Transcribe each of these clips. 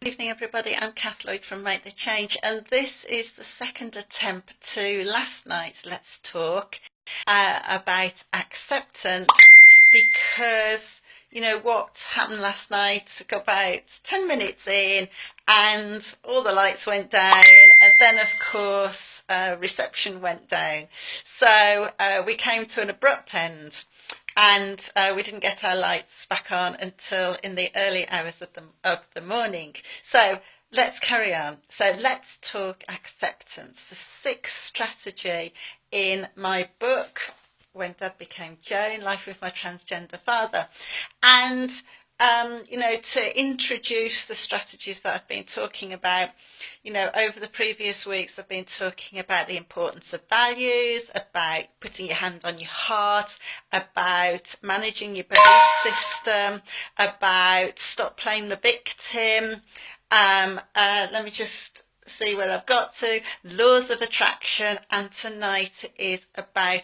Good evening, everybody. I'm Kath Lloyd from Make the Change, and this is the second attempt to last night's Let's Talk about acceptance, because what happened last night. Got about 10 minutes in, and all the lights went down, and then, of course, reception went down. So we came to an abrupt end. And we didn't get our lights back on until in the early hours of the morning. So let's carry on. So let's talk acceptance, the sixth strategy in my book, When Dad Became Joan, Life with My Transgender Father. And to introduce the strategies that I've been talking about, over the previous weeks, I've been talking about the importance of values, about putting your hand on your heart, about managing your belief system, about stop playing the victim. Let me just see where I've got to. Laws of attraction, and tonight is about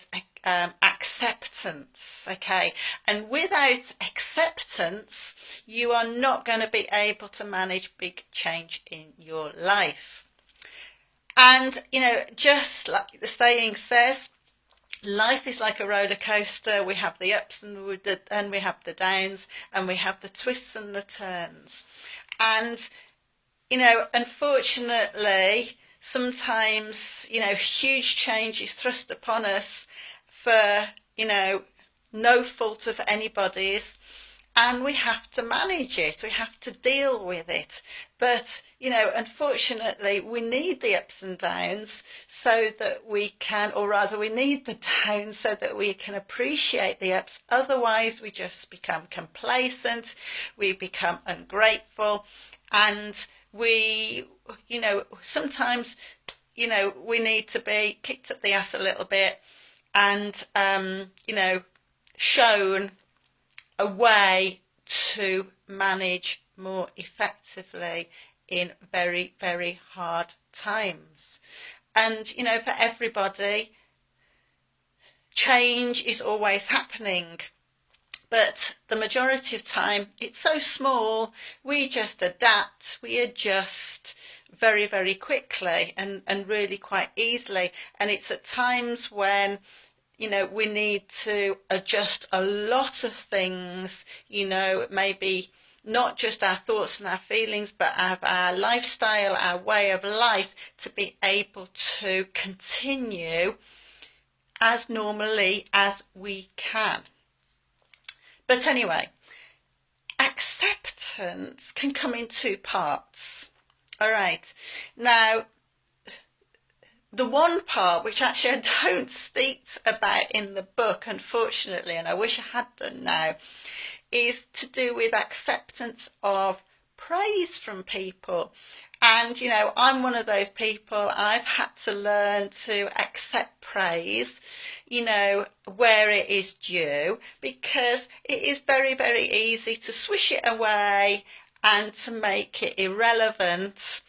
acceptance. Okay, and without acceptance, you are not going to be able to manage big change in your life. And just like the saying says, life is like a roller coaster. We have the ups and we have the downs, and we have the twists and the turns. And unfortunately, sometimes, huge change is thrust upon us for, no fault of anybody's, and we have to manage it. We have to deal with it. But, unfortunately, we need the ups and downs so that we can, or rather we need the downs so that we can appreciate the ups. Otherwise, we just become complacent, we become ungrateful, and we, sometimes, we need to be kicked up the ass a little bit and, shown a way to manage more effectively in very, very hard times. And, for everybody, change is always happening. But the majority of time, it's so small, we just adapt, we adjust very, very quickly and really quite easily. And it's at times when, we need to adjust a lot of things, maybe not just our thoughts and our feelings, but our lifestyle, our way of life, to be able to continue as normally as we can. But anyway, acceptance can come in two parts. All right. Now, the one part, which actually I don't speak about in the book, unfortunately, and I wish I had done now, is to do with acceptance of praise from people. And, I'm one of those people. I've had to learn to accept praise, where it is due, because it is very, very easy to swish it away and to make it irrelevant.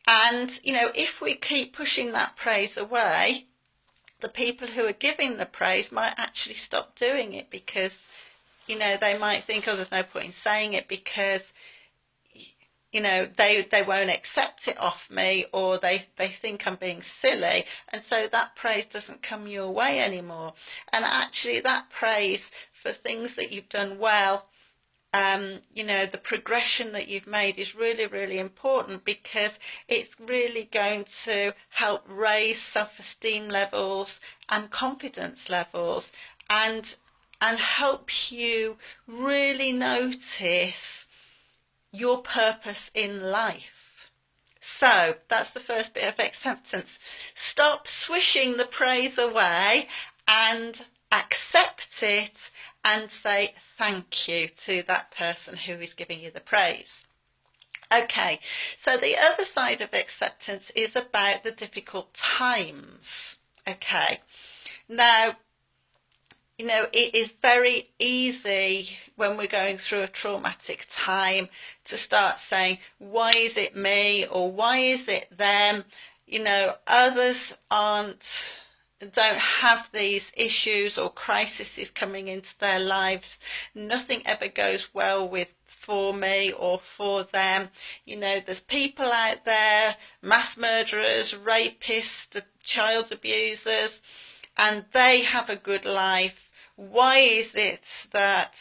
And, if we keep pushing that praise away, the people who are giving the praise might actually stop doing it, because, they might think, oh, there's no point in saying it because, they won't accept it off me, or they think I'm being silly, and so that praise doesn't come your way anymore. And actually, that praise for things that you've done well, the progression that you've made is really, really important, because it's really going to help raise self-esteem levels and confidence levels, and help you really notice your purpose in life. So that's the first bit of acceptance. Stop swishing the praise away and accept it, and say thank you to that person who is giving you the praise. Okay, so the other side of acceptance is about the difficult times. Okay, now, it is very easy when we're going through a traumatic time to start saying, why is it me, or why is it them? Others don't have these issues or crises coming into their lives. Nothing ever goes well with for me or for them. You know, there's people out there, mass murderers, rapists, child abusers, and they have a good life. Why is it that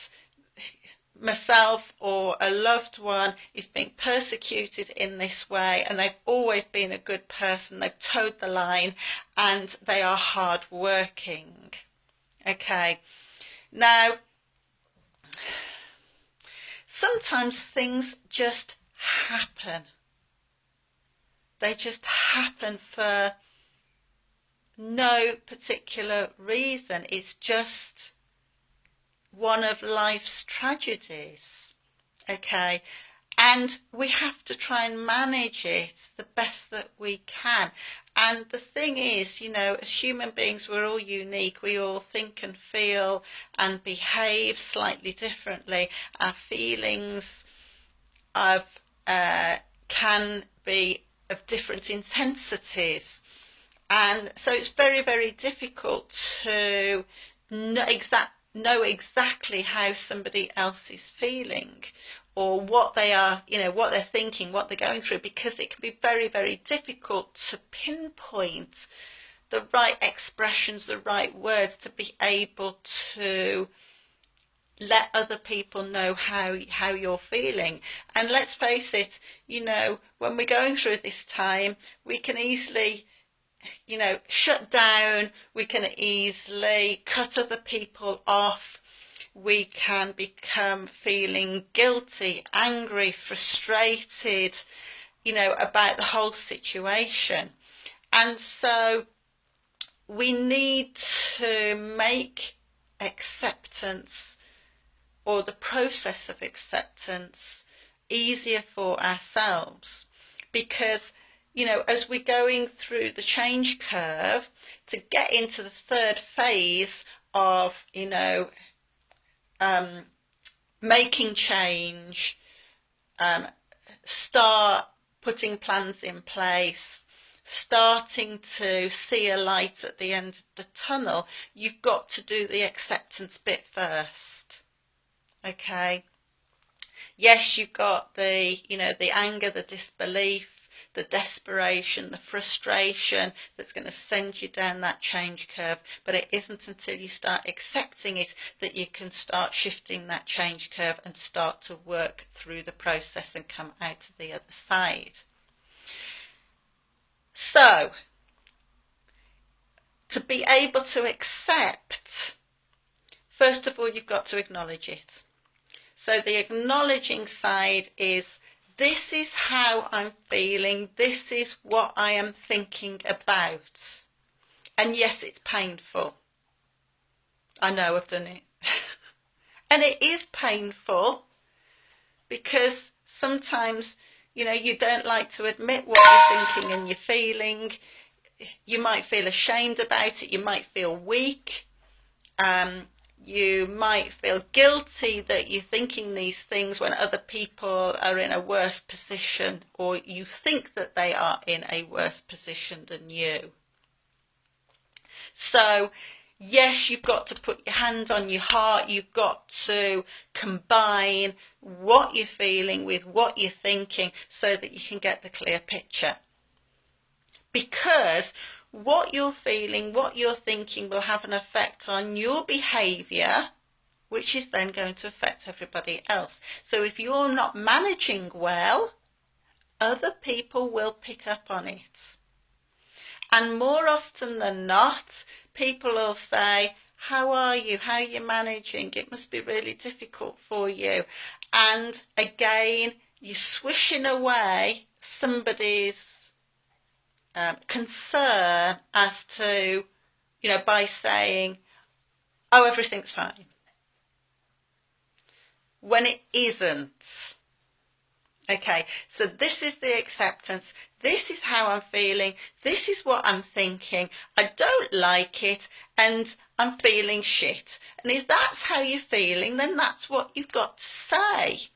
myself or a loved one is being persecuted in this way, and they've always been a good person, they've towed the line, and they are hard working? Okay, now sometimes things just happen. They just happen for no particular reason. It's just one of life's tragedies. Okay, and we have to try and manage it the best that we can. And the thing is, you know, as human beings, we're all unique. We all think and feel and behave slightly differently. Our feelings can be of different intensities. And so it's very, very difficult to know exactly how somebody else is feeling, or what they are, you know, what they're thinking, what they're going through, because it can be very, very difficult to pinpoint the right expressions, the right words, to be able to let other people know how you're feeling. And let's face it, you know, when we're going through this time, we can easily, you know, shut down, we can easily cut other people off, we can become feeling guilty, angry, frustrated, you know, about the whole situation. And so we need to make acceptance, or the process of acceptance, easier for ourselves, because, you know, as we're going through the change curve to get into the third phase of, you know, making change, start putting plans in place, starting to see a light at the end of the tunnel, you've got to do the acceptance bit first. Okay. Yes, you've got the, you know, the anger, the disbelief, the desperation, the frustration that's going to send you down that change curve. But it isn't until you start accepting it that you can start shifting that change curve and start to work through the process and come out to the other side. So, to be able to accept, first of all, you've got to acknowledge it. So the acknowledging side is, this is how I'm feeling, this is what I am thinking about. And yes, it's painful. I know, I've done it. And it is painful, because sometimes, you know, you don't like to admit what you're thinking and you're feeling. You might feel ashamed about it, you might feel weak. You might feel guilty that you're thinking these things when other people are in a worse position, or you think that they are in a worse position than you. So, yes, you've got to put your hand on your heart. You've got to combine what you're feeling with what you're thinking so that you can get the clear picture. Because what you're feeling, what you're thinking will have an effect on your behaviour, which is then going to affect everybody else. So if you're not managing well, other people will pick up on it. And more often than not, people will say, how are you? How are you managing? It must be really difficult for you. And again, you're swishing away somebody's concern as to, you know, by saying, oh, everything's fine, when it isn't. Okay, so this is the acceptance. This is how I'm feeling. This is what I'm thinking. I don't like it, and I'm feeling shit. And if that's how you're feeling, then that's what you've got to say.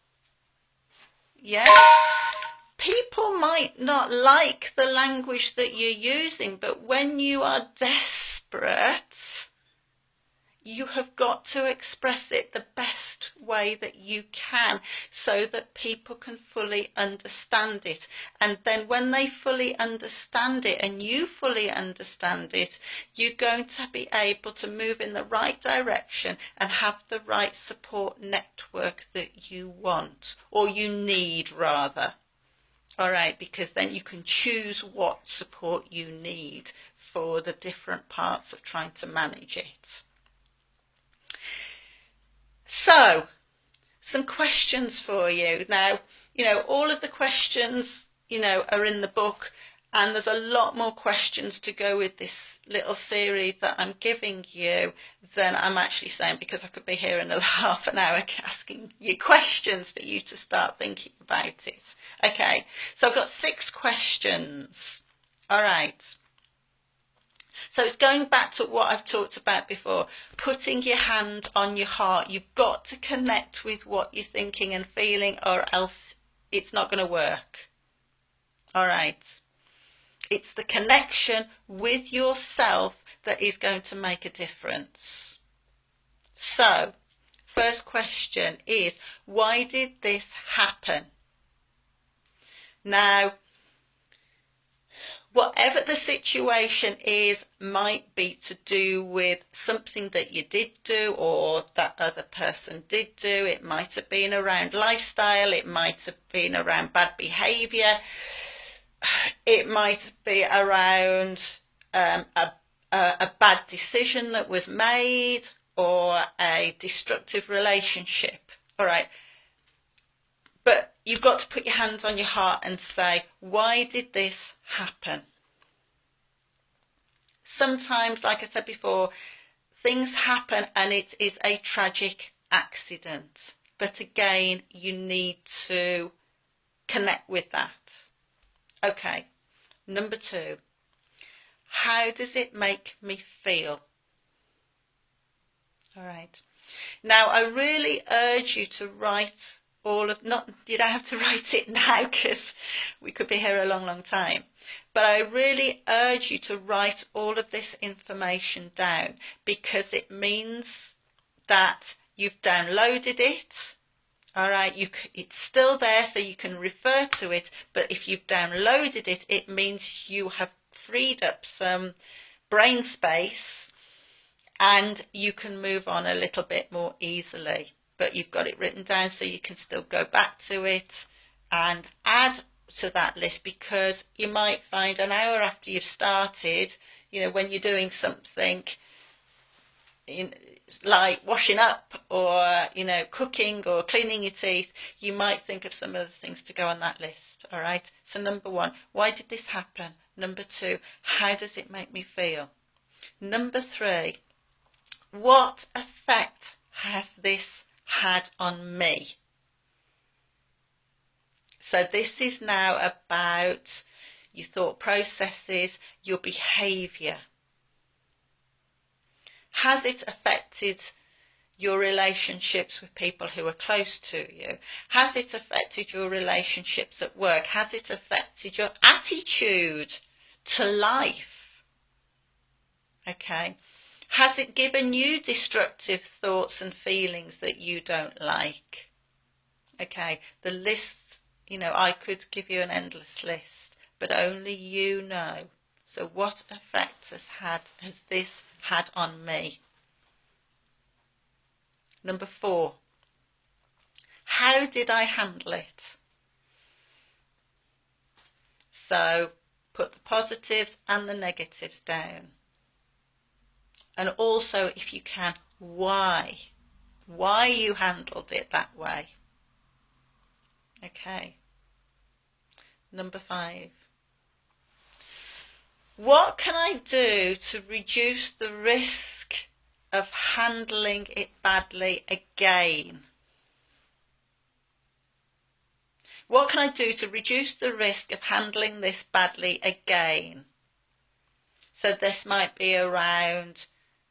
Yeah? People might not like the language that you're using, but when you are desperate, you have got to express it the best way that you can so that people can fully understand it. And then when they fully understand it and you fully understand it, you're going to be able to move in the right direction and have the right support network that you want, or you need rather. All right, because then you can choose what support you need for the different parts of trying to manage it. So, some questions for you. Now, all of the questions, are in the book, and there's a lot more questions to go with this little series that I'm giving you than I'm actually saying, because I could be here in half an hour asking you questions for you to start thinking about it. Okay, so I've got 6 questions. All right. So it's going back to what I've talked about before, putting your hand on your heart. You've got to connect with what you're thinking and feeling, or else it's not going to work. All right. It's the connection with yourself that is going to make a difference. So, first question is, why did this happen? Now, whatever the situation is, might be to do with something that you did do or that other person did do. It might have been around lifestyle. It might have been around bad behaviour. It might be around a bad decision that was made, or a destructive relationship. All right. But you've got to put your hands on your heart and say, why did this happen? Sometimes, like I said before, things happen and it is a tragic accident. But again, you need to connect with that. Okay, number 2. How does it make me feel? All right. Now, I really urge you to write you don't have to write it now because we could be here a long, long time. But I really urge you to write all of this information down, because it means that you've downloaded it. All right, it's still there, so you can refer to it. But if you've downloaded it, it means you have freed up some brain space and you can move on a little bit more easily. But you've got it written down, so you can still go back to it and add to that list, because you might find an hour after you've started, when you're doing something like washing up or, cooking or cleaning your teeth, you might think of some of the things to go on that list. All right. So number 1, why did this happen? Number 2, how does it make me feel? Number 3, what effect has this had on me? So this is now about your thought processes, your behaviour. Has it affected your relationships with people who are close to you? Has it affected your relationships at work? Has it affected your attitude to life? Okay. Has it given you destructive thoughts and feelings that you don't like? Okay, the list, I could give you an endless list, but only you know. So what effect has this had on me? Number 4, how did I handle it? So put the positives and the negatives down. And also, if you can, why you handled it that way. Okay. Number 5. What can I do to reduce the risk of handling it badly again? What can I do to reduce the risk of handling this badly again? So this might be around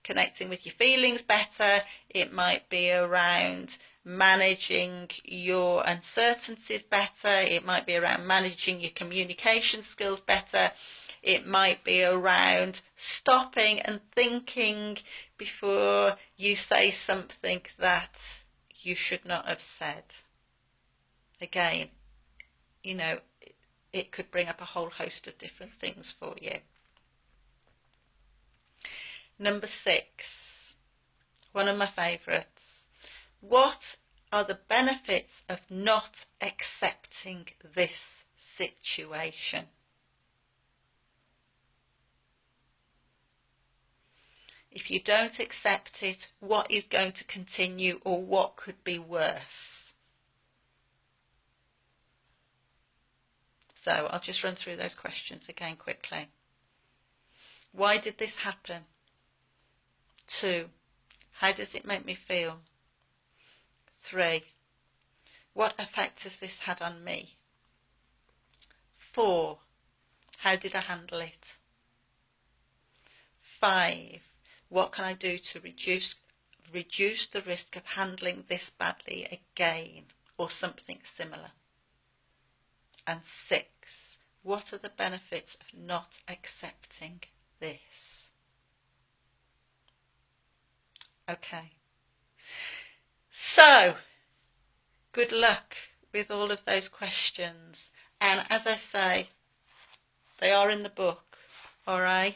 connecting with your feelings better. It might be around managing your uncertainties better. It might be around managing your communication skills better. It might be around stopping and thinking before you say something that you should not have said. Again, you know, it could bring up a whole host of different things for you. Number 6, one of my favourites. What are the benefits of not accepting this situation? If you don't accept it, what is going to continue, or what could be worse? So I'll just run through those questions again quickly. Why did this happen? 2, how does it make me feel? 3, what effect has this had on me? 4, how did I handle it? 5, what can I do to reduce the risk of handling this badly again, or something similar? And 6, what are the benefits of not accepting this? Okay. So, good luck with all of those questions. And as I say, they are in the book, all right?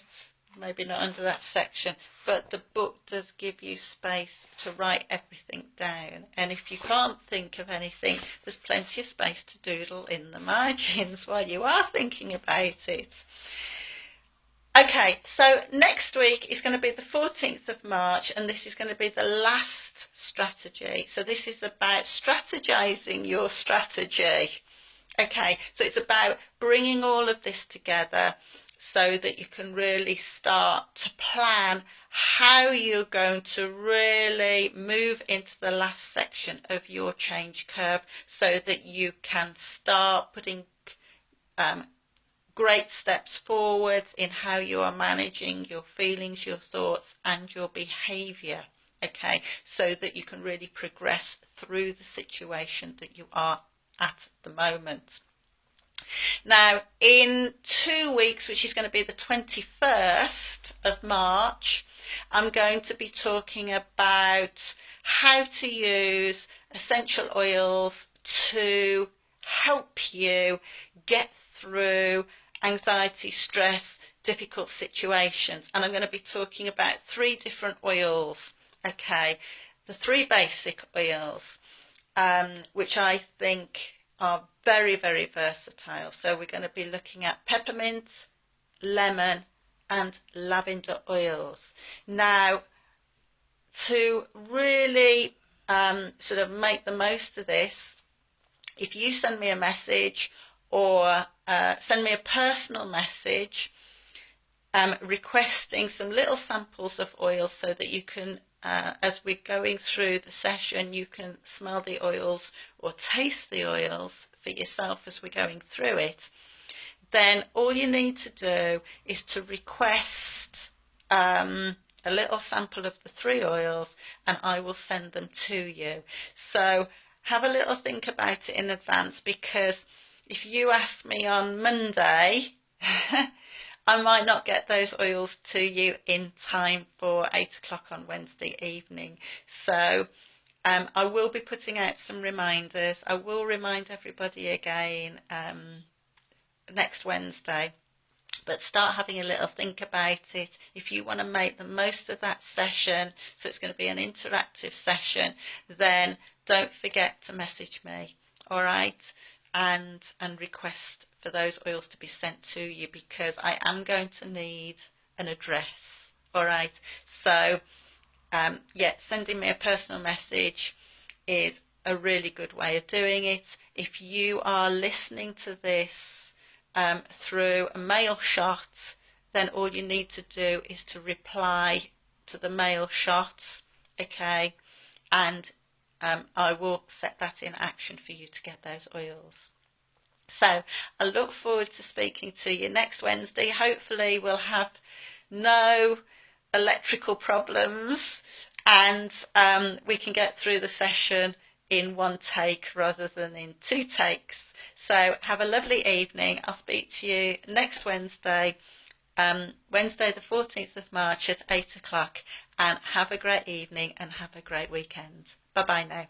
Maybe not under that section, but the book does give you space to write everything down. And if you can't think of anything, there's plenty of space to doodle in the margins while you are thinking about it. Okay, so next week is going to be the 14th of March, and this is going to be the last strategy. So this is about strategizing your strategy. Okay, so it's about bringing all of this together so that you can really start to plan how you're going to really move into the last section of your change curve, so that you can start putting great steps forwards in how you are managing your feelings, your thoughts and your behaviour. Okay, so that you can really progress through the situation that you are at the moment. Now, in 2 weeks, which is going to be the 21st of March, I'm going to be talking about how to use essential oils to help you get through anxiety, stress, difficult situations. And I'm going to be talking about 3 different oils. Okay, the 3 basic oils, which I think are very, very versatile. So we're going to be looking at peppermint, lemon and lavender oils. Now, to really sort of make the most of this, if you send me a message or send me a personal message requesting some little samples of oil, so that you can, as we're going through the session, you can smell the oils or taste the oils for yourself as we're going through it, then all you need to do is to request a little sample of the 3 oils, and I will send them to you. So have a little think about it in advance, because if you ask me on Monday, I might not get those oils to you in time for 8 o'clock on Wednesday evening. So I will be putting out some reminders. I will remind everybody again next Wednesday. But start having a little think about it. If you want to make the most of that session, so it's going to be an interactive session, then don't forget to message me, all right? And request for those oils to be sent to you, because I am going to need an address, all right? So yeah, sending me a personal message is a really good way of doing it. If you are listening to this through a mail shot, then all you need to do is to reply to the mail shot, okay? And I will set that in action for you to get those oils. So I look forward to speaking to you next Wednesday. Hopefully we'll have no electrical problems, and we can get through the session in 1 take rather than in 2 takes. So have a lovely evening. I'll speak to you next Wednesday, Wednesday the 14th of March at 8 o'clock, and have a great evening and have a great weekend. Bye bye now.